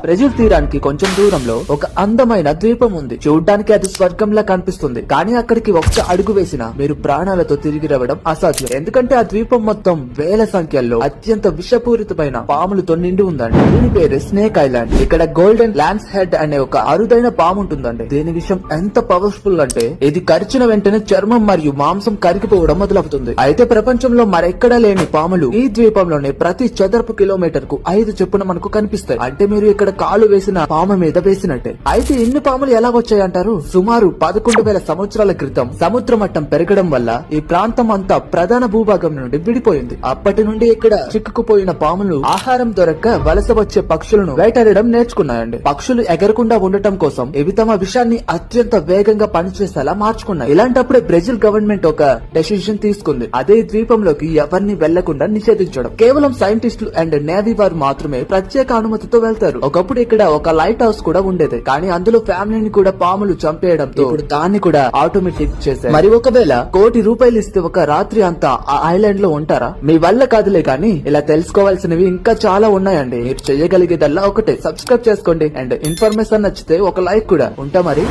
Brazil తీరానికి కొంచెం దూరంలో ఒక అందమైన ద్వీపం ఉంది. చూడ్డానికి అది స్వర్గంలా కనిపిస్తుంది. కానీ అక్కడికి ఒక్క అడుగు వేసినా మీరు ప్రాణాలతో తిరిగి రావడం అసాధ్యం. ఎందుకంటే ఆ ద్వీపం మొత్తం వేల సంఖ్యలో అత్యంత విషపూరితమైన పాములతో నిండి ఉందండి. దీని పేరు స్నేక్ ఐలాండ్. ఇక్కడ గోల్డెన్ ల్యాన్స్ హెడ్ అనే ఒక అరుదైన పాము ఉంటుందండి. దీని విషయం ఎంత పవర్ఫుల్ అంటే ఇది కరిచిన వెంటనే చర్మం మరియు మాంసం కరిగిపోవడం మొదలవుతుంది. అయితే ప్రపంచంలో మరెక్కడా లేని పాములు ఈ ద్వీపంలోనే ప్రతి చదరపు కిలోమీటర్ కు 5 చొప్పున మనకు కనిపిస్తాయి. అంటే మీరు ఇక్కడ కాలు వేసిన పాము మీద వేసినట్టే. అయితే ఇన్ని పాములు ఎలా వచ్చాయంటారు? సుమారు 11,000 సంవత్సరాల క్రితం సముద్ర మట్టం పెరగడం వల్ల ఈ ప్రాంతం అంతా ప్రధాన భూభాగం నుండి విడిపోయింది. అప్పటి నుండి ఇక్కడ చిక్కుకుపోయిన పాములు ఆహారం దొరక్క వలస వచ్చే పక్షులను వేటాడడం నేర్చుకున్నాయండి. పక్షులు ఎగరకుండా ఉండటం కోసం ఇవి తమ విషాన్ని అత్యంత వేగంగా పనిచేసేలా మార్చుకున్నాయి. ఇలాంటప్పుడే బ్రెజిల్ గవర్నమెంట్ ఒక డెసిషన్ తీసుకుంది. అదే ద్వీపంలోకి ఎవరిని వెళ్లకుండా నిషేధించడం. కేవలం సైంటిస్టులు అండ్ నేవీ వారు మాత్రమే ప్రత్యేక అనుమతితో వెళ్తారు. ఒకప్పుడు ఇక్కడ ఒక లైట్ హౌస్ కూడా ఉండేది. కానీ అందులో ఫ్యామిలీని కూడా పాములు చంపేయడంతో ఇప్పుడు దాన్ని కూడా ఆటోమేటిక్ చేశారు. మరి ఒకవేళ ₹1 కోటి ఇస్తే ఒక రాత్రి అంతా ఆ ఐలాండ్ లో ఉంటారా? మీ వల్ల కాదులే. కానీ ఇలా తెలుసుకోవాల్సినవి ఇంకా చాలా ఉన్నాయండి. మీరు చేయగలిగేదల్లా ఒకటే, సబ్స్క్రైబ్ చేసుకోండి అండ్ ఇన్ఫర్మేషన్ నచ్చితే ఒక లైక్ కూడా. ఉంటా మరి.